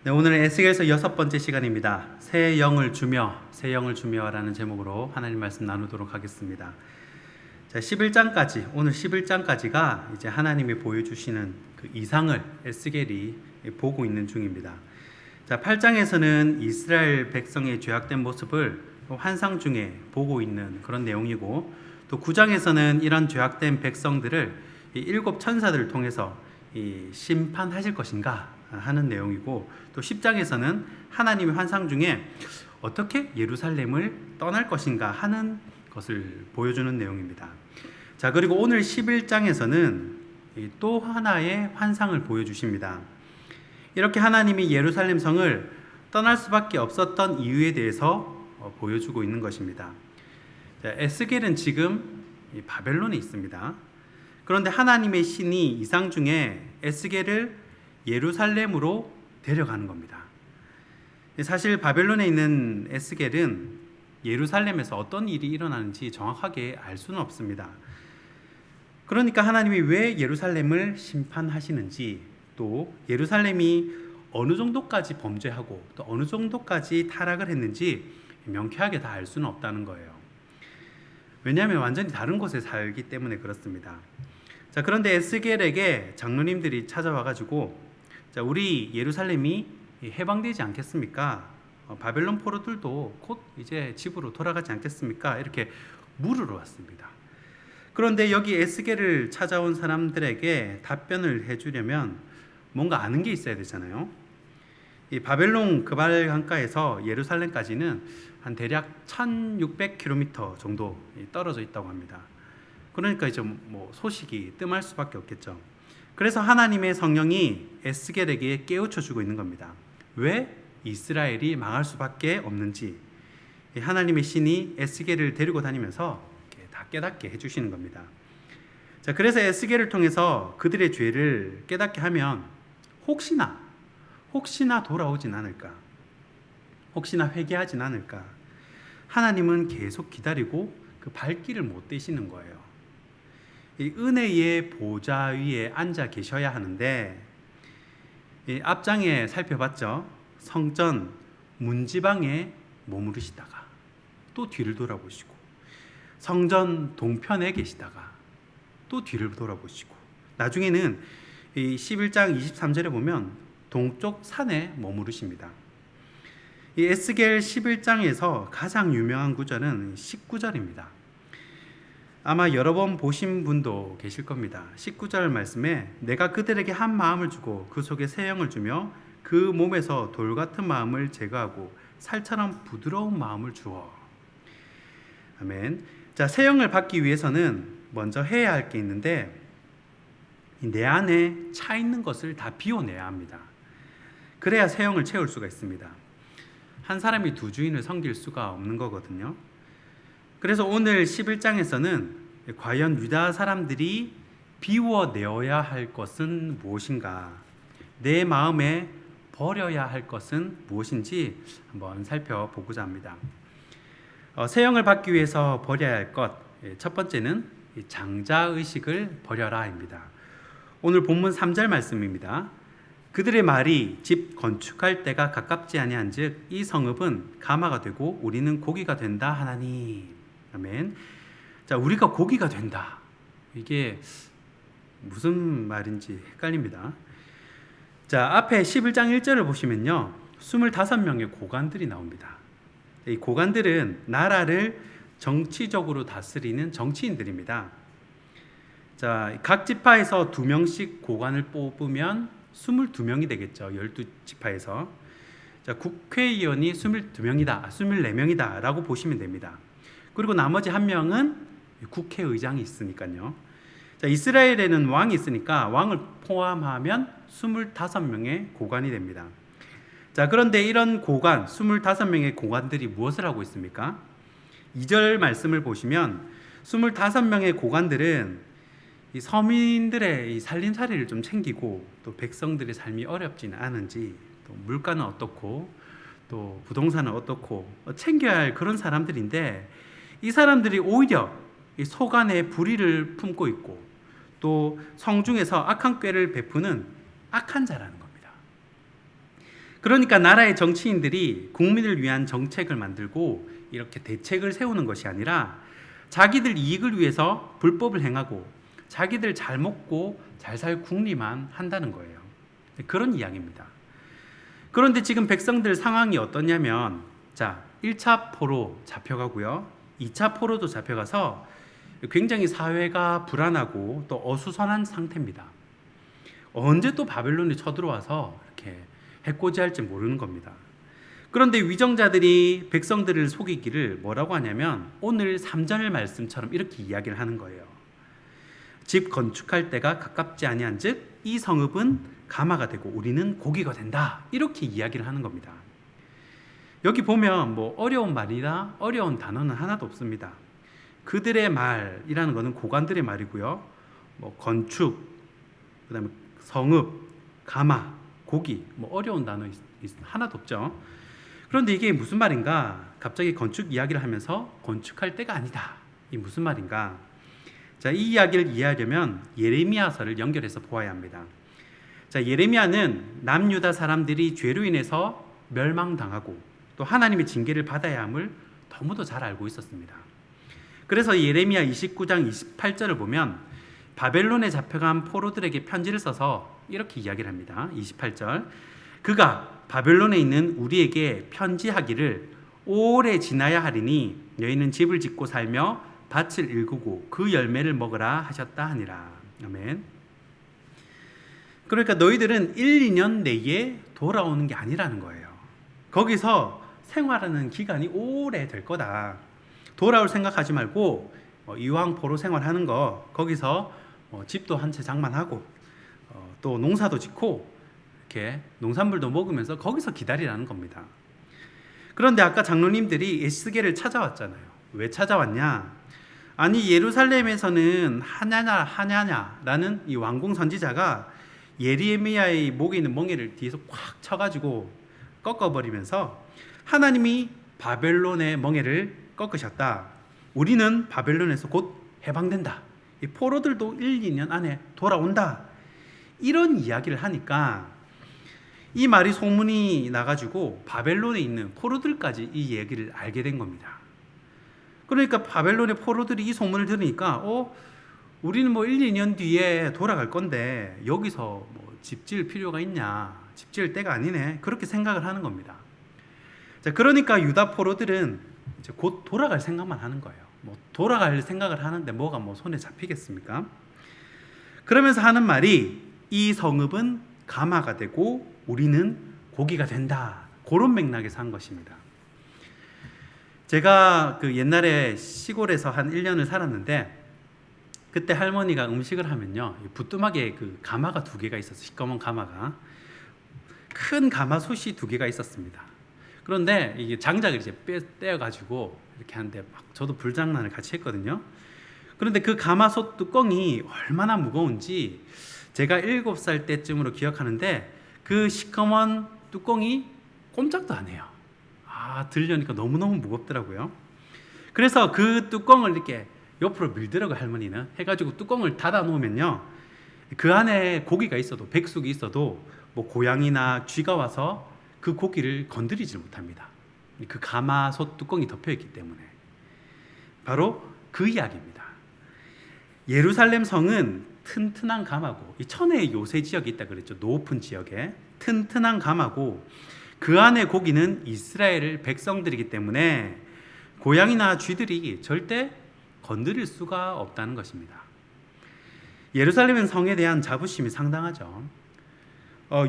네, 오늘은 에스겔서 6번째 시간입니다. 새 영을 주며라는 제목으로 하나님 말씀 나누도록 하겠습니다. 자, 11장까지, 오늘 11장까지가 이제 하나님이 보여주시는 그 이상을 에스겔이 보고 있는 중입니다. 자, 8장에서는 이스라엘 백성의 죄악된 모습을 환상 중에 보고 있는 그런 내용이고, 또 9장에서는 이런 죄악된 백성들을 일곱 천사들을 통해서 심판하실 것인가 하는 내용이고, 또 10장에서는 하나님의 환상 중에 어떻게 예루살렘을 떠날 것인가 하는 것을 보여주는 내용입니다. 자, 그리고 오늘 11장에서는 또 하나의 환상을 보여주십니다. 이렇게 하나님이 예루살렘 성을 떠날 수밖에 없었던 이유에 대해서 보여주고 있는 것입니다. 자, 에스겔은 지금 바벨론에 있습니다. 그런데 하나님의 신이 이상 중에 에스겔을 예루살렘으로 데려가는 겁니다. 사실 바벨론에 있는 에스겔은 예루살렘에서 어떤 일이 일어나는지 정확하게 알 수는 없습니다. 그러니까 하나님이 왜 예루살렘을 심판하시는지, 또 예루살렘이 어느 정도까지 범죄하고 또 어느 정도까지 타락을 했는지 명쾌하게 다 알 수는 없다는 거예요. 왜냐하면 완전히 다른 곳에 살기 때문에 그렇습니다. 자, 그런데 에스겔에게 장로님들이 찾아와가지고, 자, 우리 예루살렘이 해방되지 않겠습니까? 바벨론 포로들도 곧 이제 집으로 돌아가지 않겠습니까? 이렇게 물으러 왔습니다. 그런데 여기 에스겔을 찾아온 사람들에게 답변을 해주려면 뭔가 아는 게 있어야 되잖아요. 이 바벨론 그발 강가에서 예루살렘까지는 한 대략 1600km 정도 떨어져 있다고 합니다. 그러니까 이제 뭐 소식이 뜸할 수밖에 없겠죠. 그래서 하나님의 성령이 에스겔에게 깨우쳐 주고 있는 겁니다. 왜 이스라엘이 망할 수밖에 없는지 하나님의 신이 에스겔을 데리고 다니면서 다 깨닫게 해주시는 겁니다. 자, 그래서 에스겔을 통해서 그들의 죄를 깨닫게 하면 혹시나 돌아오진 않을까, 혹시나 회개하진 않을까, 하나님은 계속 기다리고 그 발길을 못 떼시는 거예요. 이 은혜의 보좌 위에 앉아 계셔야 하는데, 이 앞장에 살펴봤죠. 성전 문지방에 머무르시다가 또 뒤를 돌아보시고, 성전 동편에 계시다가 또 뒤를 돌아보시고, 나중에는 이 11장 23절에 보면 동쪽 산에 머무르십니다. 이 에스겔 11장에서 가장 유명한 구절은 19절입니다. 아마 여러 번 보신 분도 계실 겁니다. 19절 말씀에 내가 그들에게 한 마음을 주고 그 속에 새 영을 주며 그 몸에서 돌 같은 마음을 제거하고 살처럼 부드러운 마음을 주어. 아멘. 자, 새 영을 받기 위해서는 먼저 해야 할 게 있는데, 내 안에 차 있는 것을 다 비워내야 합니다. 그래야 새 영을 채울 수가 있습니다. 한 사람이 두 주인을 섬길 수가 없는 거거든요. 그래서 오늘 11장에서는 과연 유다 사람들이 비워내어야 할 것은 무엇인가, 내 마음에 버려야 할 것은 무엇인지 한번 살펴보고자 합니다. 새 영을 받기 위해서 버려야 할 것, 첫 번째는 장자의식을 버려라입니다. 오늘 본문 3절 말씀입니다. 그들의 말이 집 건축할 때가 가깝지 아니한즉 이 성읍은 가마가 되고 우리는 고기가 된다 하나니. 아멘. 자, 우리가 고기가 된다. 이게 무슨 말인지 헷갈립니다. 자, 앞에 11장 1절을 보시면요, 25명의 고관들이 나옵니다. 이 고관들은 나라를 정치적으로 다스리는 정치인들입니다. 자, 각 지파에서 2명씩 고관을 뽑으면 22명이 되겠죠. 12지파에서. 자, 국회의원이 22명이다, 24명이다 라고 보시면 됩니다. 그리고 나머지 한 명은 국회의장이 있으니까요. 자, 이스라엘에는 왕이 있으니까 왕을 포함하면 25명의 고관이 됩니다. 자, 그런데 이런 고관, 25명의 고관들이 무엇을 하고 있습니까? 2절 말씀을 보시면 25명의 고관들은 이 서민들의 이 살림살이를 좀 챙기고, 또 백성들의 삶이 어렵지는 않은지, 또 물가는 어떻고 또 부동산은 어떻고 챙겨야 할 그런 사람들인데, 이 사람들이 오히려 이 속안에 불의를 품고 있고, 또 성중에서 악한 꾀를 베푸는 악한 자라는 겁니다. 그러니까 나라의 정치인들이 국민을 위한 정책을 만들고 이렇게 대책을 세우는 것이 아니라 자기들 이익을 위해서 불법을 행하고 자기들 잘 먹고 잘 살 궁리만 한다는 거예요. 그런 이야기입니다. 그런데 지금 백성들 상황이 어떠냐면, 자, 1차 포로 잡혀가고요. 2차 포로도 잡혀가서 굉장히 사회가 불안하고 또 어수선한 상태입니다. 언제 또 바벨론이 쳐들어와서 이렇게 해코지할지 모르는 겁니다. 그런데 위정자들이 백성들을 속이기를 뭐라고 하냐면 오늘 3절 말씀처럼 이렇게 이야기를 하는 거예요. 집 건축할 때가 가깝지 아니한즉 이 성읍은 가마가 되고 우리는 고기가 된다. 이렇게 이야기를 하는 겁니다. 여기 보면 뭐 어려운 말이나 어려운 단어는 하나도 없습니다. 그들의 말이라는 것은 고관들의 말이고요. 뭐 건축, 그다음에 성읍, 가마, 고기, 뭐 어려운 단어 하나도 없죠. 그런데 이게 무슨 말인가? 갑자기 건축 이야기를 하면서 건축할 때가 아니다. 이 무슨 말인가? 자, 이 이야기를 이해하려면 예레미야서를 연결해서 보아야 합니다. 자, 예레미야는 남유다 사람들이 죄로 인해서 멸망당하고 또 하나님의 징계를 받아야 함을 너무도 잘 알고 있었습니다. 그래서 예레미야 29장 28절을 보면 바벨론에 잡혀간 포로들에게 편지를 써서 이렇게 이야기를 합니다. 28절, 그가 바벨론에 있는 우리에게 편지하기를 오래 지나야 하리니 너희는 집을 짓고 살며 밭을 일구고 그 열매를 먹으라 하셨다 하니라. 아멘. 그러니까 너희들은 1, 2년 내에 돌아오는 게 아니라는 거예요. 거기서 생활하는 기간이 오래 될 거다. 돌아올 생각하지 말고 이왕 포로 생활하는 거 거기서 집도 한 채 장만하고 또 농사도 짓고 이렇게 농산물도 먹으면서 거기서 기다리라는 겁니다. 그런데 아까 장로님들이 에스겔을 찾아왔잖아요. 왜 찾아왔냐? 아니 예루살렘에서는 하냐냐라는 이 왕궁 선지자가 예레미야의 목에 있는 멍에를 뒤에서 꽉 쳐가지고 꺾어버리면서 하나님이 바벨론의 멍에를 꺾으셨다. 우리는 바벨론에서 곧 해방된다. 이 포로들도 1, 2년 안에 돌아온다. 이런 이야기를 하니까 이 말이 소문이 나가지고 바벨론에 있는 포로들까지 이 얘기를 알게 된 겁니다. 그러니까 바벨론의 포로들이 이 소문을 들으니까 우리는 뭐 1, 2년 뒤에 돌아갈 건데 여기서 뭐 집 지을 필요가 있냐? 집 지을 때가 아니네. 그렇게 생각을 하는 겁니다. 자, 그러니까 유다 포로들은 이제 곧 돌아갈 생각만 하는 거예요. 뭐 돌아갈 생각을 하는데 뭐가 뭐 손에 잡히겠습니까? 그러면서 하는 말이 이 성읍은 가마가 되고 우리는 고기가 된다. 그런 맥락에서 한 것입니다. 제가 그 옛날에 시골에서 한 1년을 살았는데 그때 할머니가 음식을 하면요, 부뚜막에 그 가마가 2개가 있었어요. 시꺼먼 가마가, 큰 가마솥이 2개가 있었습니다. 그런데 이게 장작을 이제 떼어가지고 이렇게 하는데 막 저도 불장난을 같이 했거든요. 그런데 그 가마솥 뚜껑이 얼마나 무거운지 제가 7살 때쯤으로 기억하는데 그 시커먼 뚜껑이 꼼짝도 안 해요. 들려니까 너무너무 무겁더라고요. 그래서 그 뚜껑을 이렇게 옆으로 밀더라고요, 할머니는. 해가지고 뚜껑을 닫아 놓으면요, 그 안에 고기가 있어도, 백숙이 있어도 뭐 고양이나 쥐가 와서 그 고기를 건드리지 못합니다. 그 가마솥 뚜껑이 덮여있기 때문에. 바로 그 이야기입니다. 예루살렘 성은 튼튼한 가마고, 이 천혜의 요새 지역이 있다 그랬죠. 높은 지역에 튼튼한 가마고, 그 안에 고기는 이스라엘 백성들이기 때문에 고양이나 쥐들이 절대 건드릴 수가 없다는 것입니다. 예루살렘 성에 대한 자부심이 상당하죠.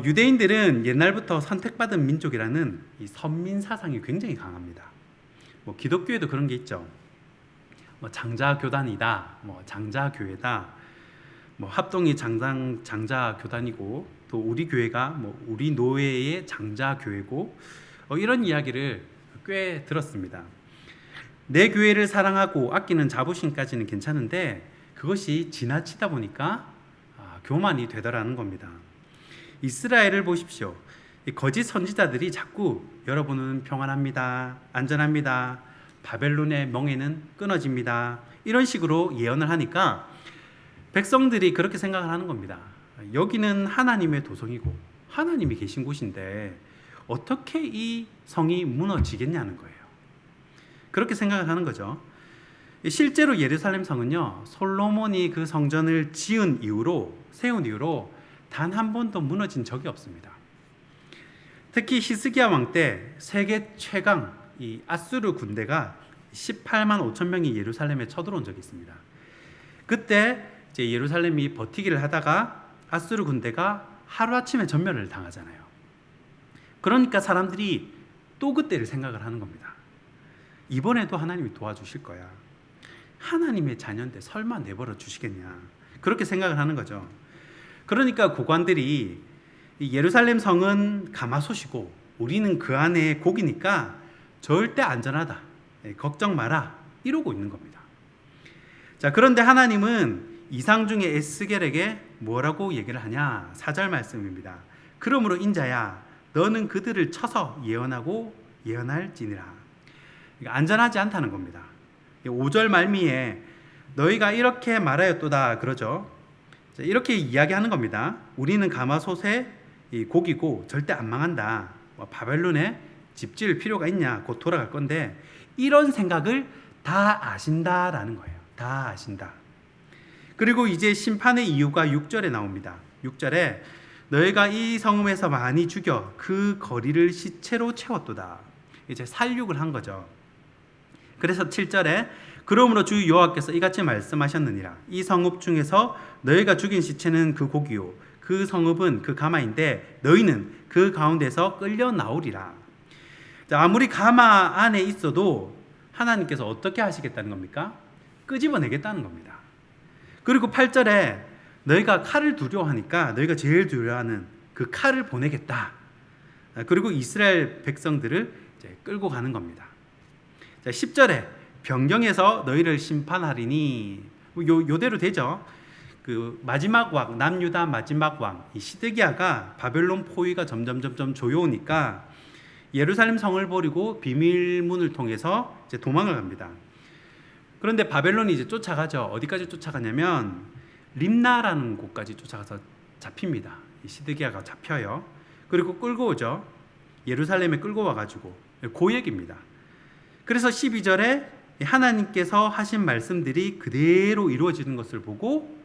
유대인들은 옛날부터 선택받은 민족이라는 이 선민 사상이 굉장히 강합니다. 뭐 기독교에도 그런 게 있죠. 뭐 장자교단이다, 뭐 장자교회다, 뭐 합동이 장자교단이고 또 우리 교회가 뭐 우리 노예의 장자교회고 이런 이야기를 꽤 들었습니다. 내 교회를 사랑하고 아끼는 자부심까지는 괜찮은데 그것이 지나치다 보니까 교만이 되더라는 겁니다. 이스라엘을 보십시오. 거짓 선지자들이 자꾸 여러분은 평안합니다, 안전합니다, 바벨론의 멍에는 끊어집니다, 이런 식으로 예언을 하니까 백성들이 그렇게 생각을 하는 겁니다. 여기는 하나님의 도성이고 하나님이 계신 곳인데 어떻게 이 성이 무너지겠냐는 거예요. 그렇게 생각을 하는 거죠. 실제로 예루살렘 성은요, 솔로몬이 그 성전을 세운 이후로 단 한 번도 무너진 적이 없습니다. 특히 히스기야 왕 때 세계 최강 이 아수르 군대가 18만 5천 명이 예루살렘에 쳐들어온 적이 있습니다. 그때 이제 예루살렘이 버티기를 하다가 아수르 군대가 하루아침에 전멸을 당하잖아요. 그러니까 사람들이 또 그때를 생각을 하는 겁니다. 이번에도 하나님이 도와주실 거야. 하나님의 자녀인데 설마 내버려 주시겠냐. 그렇게 생각을 하는 거죠. 그러니까 고관들이 예루살렘 성은 가마솥이고 우리는 그 안에 고기니까 절대 안전하다. 걱정 마라. 이러고 있는 겁니다. 자, 그런데 하나님은 이상 중에 에스겔에게 뭐라고 얘기를 하냐? 4절 말씀입니다. 그러므로 인자야 너는 그들을 쳐서 예언하고 예언할지니라. 안전하지 않다는 겁니다. 5절 말미에 너희가 이렇게 말하였도다 그러죠. 이렇게 이야기하는 겁니다. 우리는 가마솥의 고기고 절대 안 망한다. 바벨론에 집 지을 필요가 있냐? 곧 돌아갈 건데 이런 생각을 다 아신다라는 거예요. 다 아신다. 그리고 이제 심판의 이유가 6절에 나옵니다. 6절에 너희가 이 성읍에서 많이 죽여 그 거리를 시체로 채웠도다. 이제 살육을 한 거죠. 그래서 7절에 그러므로 주 여호와께서 이같이 말씀하셨느니라. 이 성읍 중에서 너희가 죽인 시체는 그 고기요 그 성읍은 그 가마인데 너희는 그 가운데서 끌려 나오리라. 자, 아무리 가마 안에 있어도 하나님께서 어떻게 하시겠다는 겁니까? 끄집어내겠다는 겁니다. 그리고 8절에 너희가 칼을 두려워하니까 너희가 제일 두려워하는 그 칼을 보내겠다. 그리고 이스라엘 백성들을 이제 끌고 가는 겁니다. 자, 10절에 변경해서 너희를 심판하리니 요대로 되죠. 그 마지막 왕 남유다 마지막 왕 이 시드기야가 바벨론 포위가 점점 조여오니까 예루살렘 성을 버리고 비밀문을 통해서 이제 도망을 갑니다. 그런데 바벨론이 이제 쫓아가죠. 어디까지 쫓아가냐면 림나라는 곳까지 쫓아가서 잡힙니다. 이 시드기야가 잡혀요. 그리고 끌고 오죠. 예루살렘에 끌고 와가지고 그 얘기입니다. 그래서 12절에 하나님께서 하신 말씀들이 그대로 이루어지는 것을 보고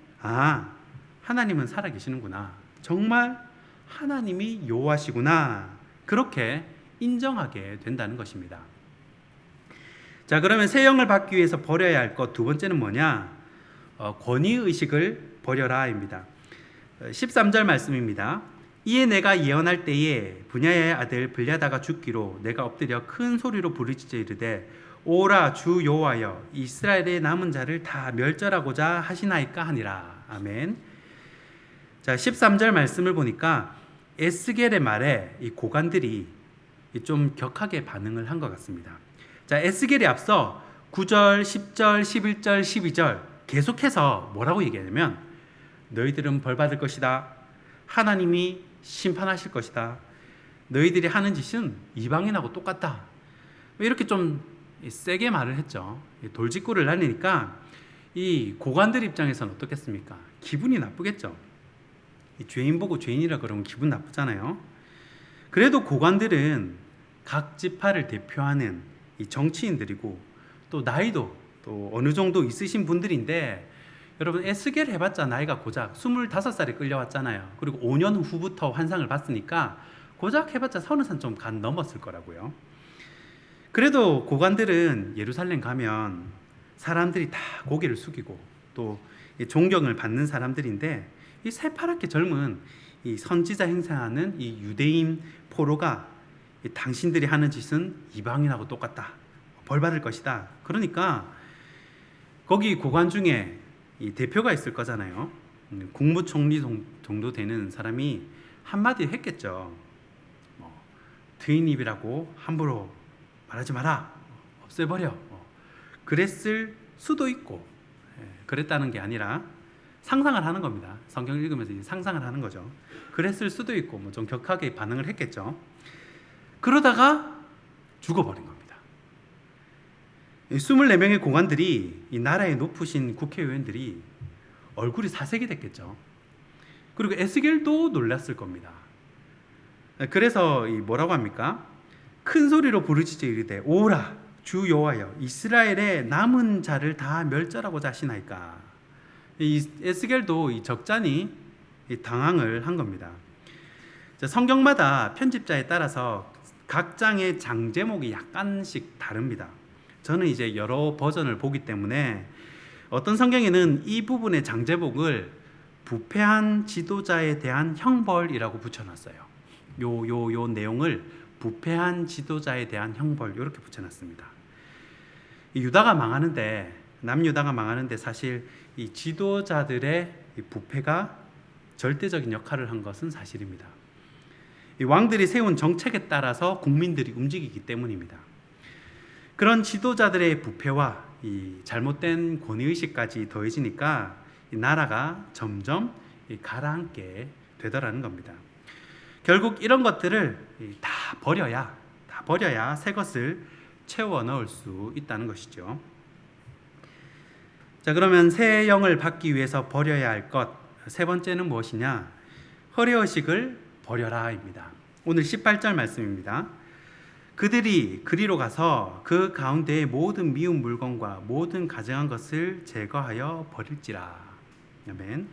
하나님은 살아계시는구나. 정말 하나님이 여호와시구나. 그렇게 인정하게 된다는 것입니다. 자, 그러면 새 영을 받기 위해서 버려야 할 것 두 번째는 뭐냐? 권위의식을 버려라입니다. 13절 말씀입니다. 이에 내가 예언할 때에 분야의 아들 블야다가 죽기로 내가 엎드려 큰 소리로 부르짖어 이르되 오라 주 여호와여 이스라엘의 남은 자를 다 멸절하고자 하시나이까 하니라. 아멘. 자, 13절 말씀을 보니까 에스겔의 말에 이 고관들이 좀 격하게 반응을 한 것 같습니다. 자, 에스겔이 앞서 9절, 10절, 11절, 12절 계속해서 뭐라고 얘기하냐면 너희들은 벌 받을 것이다. 하나님이 심판하실 것이다. 너희들이 하는 짓은 이방인하고 똑같다. 이렇게 좀 세게 말을 했죠. 돌직구를 날리니까 이 고관들 입장에서는 어떻겠습니까? 기분이 나쁘겠죠. 죄인 보고 죄인이라 그러면 기분 나쁘잖아요. 그래도 고관들은 각 지파를 대표하는 이 정치인들이고 또 나이도 또 어느 정도 있으신 분들인데 여러분 에스겔 해봤자 나이가 고작 25살에 끌려왔잖아요. 그리고 5년 후부터 환상을 봤으니까 고작 해봤자 30살 좀 간 넘었을 거라고요. 그래도 고관들은 예루살렘 가면 사람들이 다 고개를 숙이고 또 존경을 받는 사람들인데 이 새파랗게 젊은 이 선지자 행세하는 이 유대인 포로가 당신들이 하는 짓은 이방인하고 똑같다. 벌 받을 것이다. 그러니까 거기 고관 중에 이 대표가 있을 거잖아요. 국무총리 정도 되는 사람이 한마디 했겠죠. 트윈입이라고 함부로 말하지 마라. 없애버려. 그랬을 수도 있고 그랬다는 게 아니라 상상을 하는 겁니다. 성경 읽으면서 상상을 하는 거죠. 그랬을 수도 있고 좀 격하게 반응을 했겠죠. 그러다가 죽어버린 겁니다. 24명의 고관들이 이 나라의 높으신 국회의원들이 얼굴이 사색이 됐겠죠. 그리고 에스겔도 놀랐을 겁니다. 그래서 뭐라고 합니까? 큰 소리로 부르짖어 이르되 오라 주 여호와여 이스라엘의 남은 자를 다 멸절하고자 하시나이까. 이 에스겔도 이 적잖이 당황을 한 겁니다. 성경마다 편집자에 따라서 각 장의 장 제목이 약간씩 다릅니다. 저는 이제 여러 버전을 보기 때문에 어떤 성경에는 이 부분의 장 제목을 부패한 지도자에 대한 형벌이라고 붙여놨어요. 요 내용을 부패한 지도자에 대한 형벌 이렇게 붙여놨습니다. 유다가 망하는데 남유다가 망하는데 사실 이 지도자들의 이 부패가 절대적인 역할을 한 것은 사실입니다. 이 왕들이 세운 정책에 따라서 국민들이 움직이기 때문입니다. 그런 지도자들의 부패와 이 잘못된 권위의식까지 더해지니까 이 나라가 점점 가라앉게 되더라는 겁니다. 결국 이런 것들을 다 버려야 새 것을 채워 넣을 수 있다는 것이죠. 자, 그러면 새 영을 받기 위해서 버려야 할 것, 세 번째는 무엇이냐? 허례의식을 버려라입니다. 오늘 18절 말씀입니다. 그들이 그리로 가서 그 가운데의 모든 미운 물건과 모든 가증한 것을 제거하여 버릴지라. 아멘.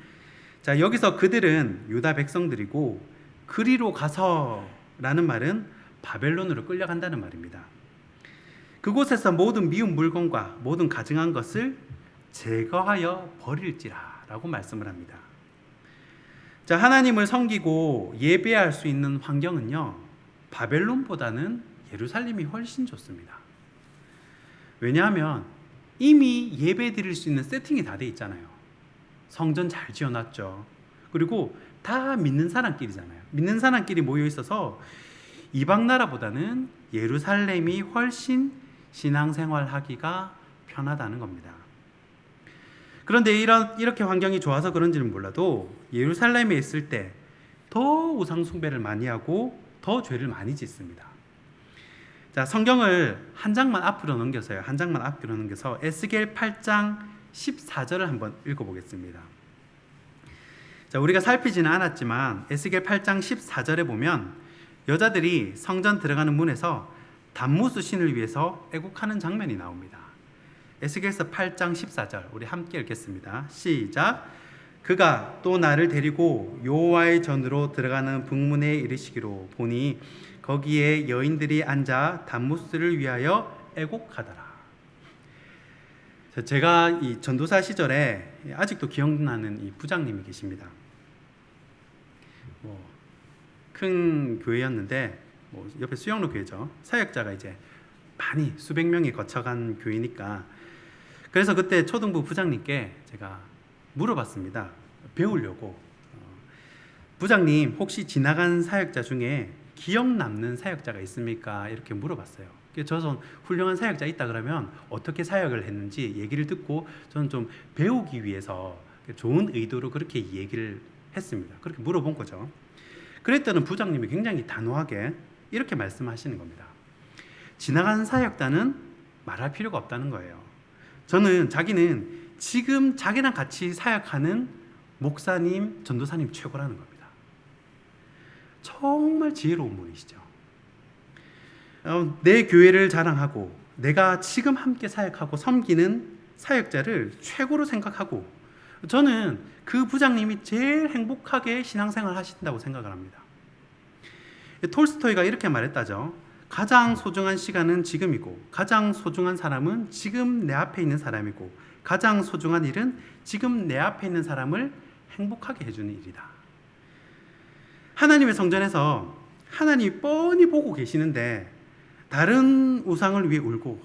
자, 여기서 그들은 유다 백성들이고 그리로 가서라는 말은 바벨론으로 끌려간다는 말입니다. 그곳에서 모든 미운 물건과 모든 가증한 것을 제거하여 버릴지라라고 말씀을 합니다. 자, 하나님을 섬기고 예배할 수 있는 환경은요, 바벨론보다는 예루살렘이 훨씬 좋습니다. 왜냐하면 이미 예배 드릴 수 있는 세팅이 다 돼 있잖아요. 성전 잘 지어놨죠. 그리고 다 믿는 사람끼리잖아요. 믿는 사람끼리 모여 있어서 이방 나라보다는 예루살렘이 훨씬 신앙생활하기가 편하다는 겁니다. 그런데 이렇게 환경이 좋아서 그런지는 몰라도 예루살렘에 있을 때 더 우상 숭배를 많이 하고 더 죄를 많이 짓습니다. 자, 성경을 한 장만 앞으로 넘겨서요. 한 장만 앞으로 넘겨서 에스겔 8장 14절을 한번 읽어보겠습니다. 자, 우리가 살피지는 않았지만 에스겔 8장 14절에 보면 여자들이 성전 들어가는 문에서 담무스 신을 위해서 애국하는 장면이 나옵니다. 에스겔서 8장 14절 우리 함께 읽겠습니다. 시작. 그가 또 나를 데리고 여호와의 전으로 들어가는 북문에 이르시기로 보니 거기에 여인들이 앉아 담무스를 위하여 애곡하더라. 제가 이 전도사 시절에 아직도 기억나는 이 부장님이 계십니다. 큰 교회였는데 옆에 수영로 교회죠. 사역자가 이제 많이 수백 명이 거쳐간 교회니까 그래서 그때 초등부 부장님께 제가 물어봤습니다. 배우려고. 부장님 혹시 지나간 사역자 중에 기억 남는 사역자가 있습니까? 이렇게 물어봤어요. 저는 훌륭한 사역자 있다 그러면 어떻게 사역을 했는지 얘기를 듣고 저는 좀 배우기 위해서 좋은 의도로 그렇게 얘기를 했습니다. 그렇게 물어본 거죠. 그랬더니 부장님이 굉장히 단호하게 이렇게 말씀하시는 겁니다. 지나간 사역자는 말할 필요가 없다는 거예요. 자기는 지금 자기랑 같이 사역하는 목사님, 전도사님 최고라는 겁니다. 정말 지혜로운 분이시죠. 내 교회를 자랑하고 내가 지금 함께 사역하고 섬기는 사역자를 최고로 생각하고 저는 그 부장님이 제일 행복하게 신앙생활 하신다고 생각을 합니다. 톨스토이가 이렇게 말했다죠. 가장 소중한 시간은 지금이고 가장 소중한 사람은 지금 내 앞에 있는 사람이고 가장 소중한 일은 지금 내 앞에 있는 사람을 행복하게 해주는 일이다. 하나님의 성전에서 하나님이 뻔히 보고 계시는데 다른 우상을 위해 울고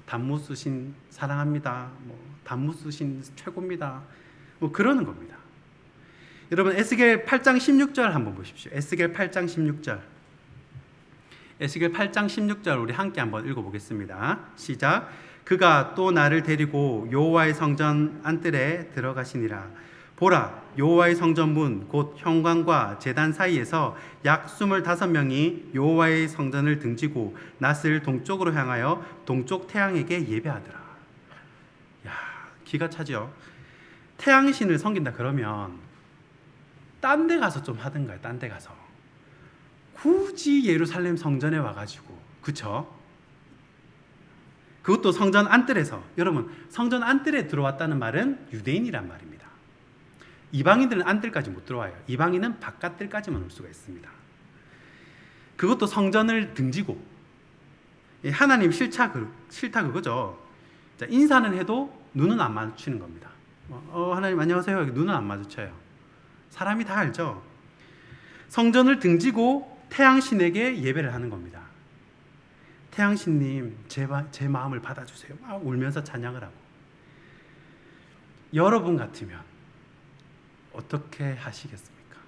담무스 신 사랑합니다. 담무스 신 최고입니다. 그러는 겁니다. 여러분 에스겔 8장 16절 한번 보십시오. 에스겔 8장 16절. 에스겔 8장 16절 우리 함께 한번 읽어보겠습니다. 시작. 그가 또 나를 데리고 여호와의 성전 안뜰에 들어가시니라. 보라, 여호와의 성전 문 곧 현관과 제단 사이에서 약 25명이 여호와의 성전을 등지고 낫을 동쪽으로 향하여 동쪽 태양에게 예배하더라. 야, 기가 차죠. 태양신을 섬긴다 그러면 딴 데 가서 좀 하든가요. 딴 데 가서 굳이 예루살렘 성전에 와가지고, 그쵸? 그것도 성전 안뜰에서. 여러분, 성전 안뜰에 들어왔다는 말은 유대인이란 말입니다. 이방인들은 안뜰까지 못 들어와요. 이방인은 바깥뜰까지만 올 수가 있습니다. 그것도 성전을 등지고. 하나님 싫다 그거죠. 자, 인사는 해도 눈은 안 마주치는 겁니다. 하나님 안녕하세요. 눈은 안 마주쳐요. 사람이 다 알죠. 성전을 등지고 태양신에게 예배를 하는 겁니다. 태양신님, 제 마음을 받아주세요. 막 울면서 찬양을 하고. 여러분 같으면 어떻게 하시겠습니까?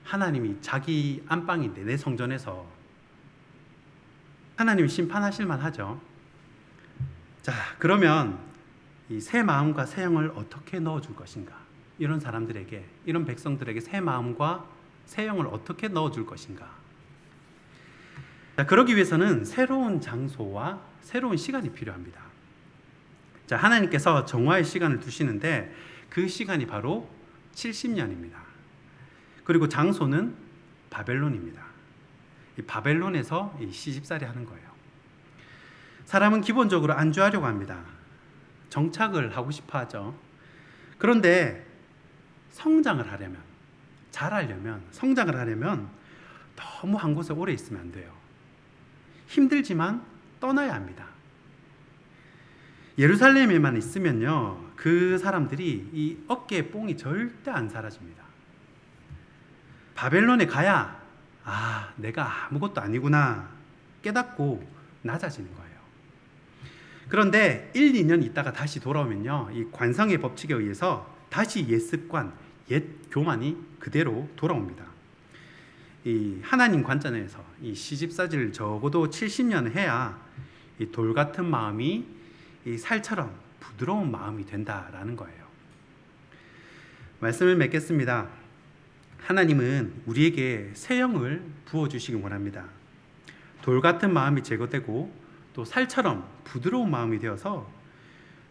하나님이 자기 안방인데, 내 성전에서 하나님이 심판하실 만하죠. 자, 그러면 이 새 마음과 새 영을 어떻게 넣어줄 것인가? 이런 사람들에게, 이런 백성들에게 새 마음과 새 영을 어떻게 넣어줄 것인가? 자, 그러기 위해서는 새로운 장소와 새로운 시간이 필요합니다. 자, 하나님께서 정화의 시간을 두시는데 그 시간이 바로 70년입니다. 그리고 장소는 바벨론입니다. 이 바벨론에서 시집살이 하는 거예요. 사람은 기본적으로 안주하려고 합니다. 정착을 하고 싶어 하죠. 그런데 성장을 하려면, 자라려면, 성장을 하려면 너무 한 곳에 오래 있으면 안 돼요. 힘들지만 떠나야 합니다. 예루살렘에만 있으면요, 그 사람들이 이 어깨의 뽕이 절대 안 사라집니다. 바벨론에 가야 내가 아무것도 아니구나 깨닫고 낮아지는 거예요. 그런데 1, 2년 있다가 다시 돌아오면요, 이 관성의 법칙에 의해서 다시 옛 습관, 옛 교만이 그대로 돌아옵니다. 이 하나님 관점에서 이 시집살이를 적어도 70년 해야 이 돌 같은 마음이 이 살처럼 부드러운 마음이 된다라는 거예요. 말씀을 맺겠습니다. 하나님은 우리에게 새 영을 부어주시기 원합니다. 돌 같은 마음이 제거되고 또 살처럼 부드러운 마음이 되어서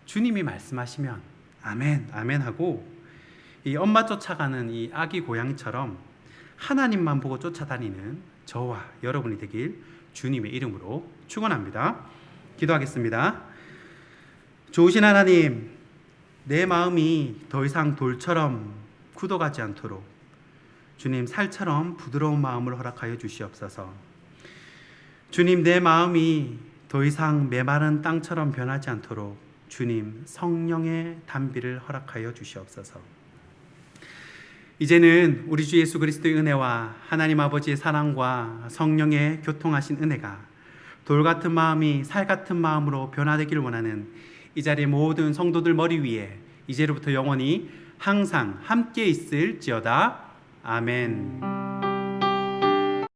주님이 말씀하시면 아멘, 아멘 하고 이 엄마 쫓아가는 이 아기 고양이처럼 하나님만 보고 쫓아다니는 저와 여러분이 되길 주님의 이름으로 축원합니다. 기도하겠습니다. 좋으신 하나님, 내 마음이 더 이상 돌처럼 굳어가지 않도록 주님 살처럼 부드러운 마음을 허락하여 주시옵소서. 주님, 내 마음이 더 이상 메마른 땅처럼 변하지 않도록 주님 성령의 단비를 허락하여 주시옵소서. 이제는 우리 주 예수 그리스도의 은혜와 하나님 아버지의 사랑과 성령의 교통하신 은혜가 돌 같은 마음이 살 같은 마음으로 변화되기를 원하는 이 자리의 모든 성도들 머리 위에 이제로부터 영원히 항상 함께 있을지어다. 아멘.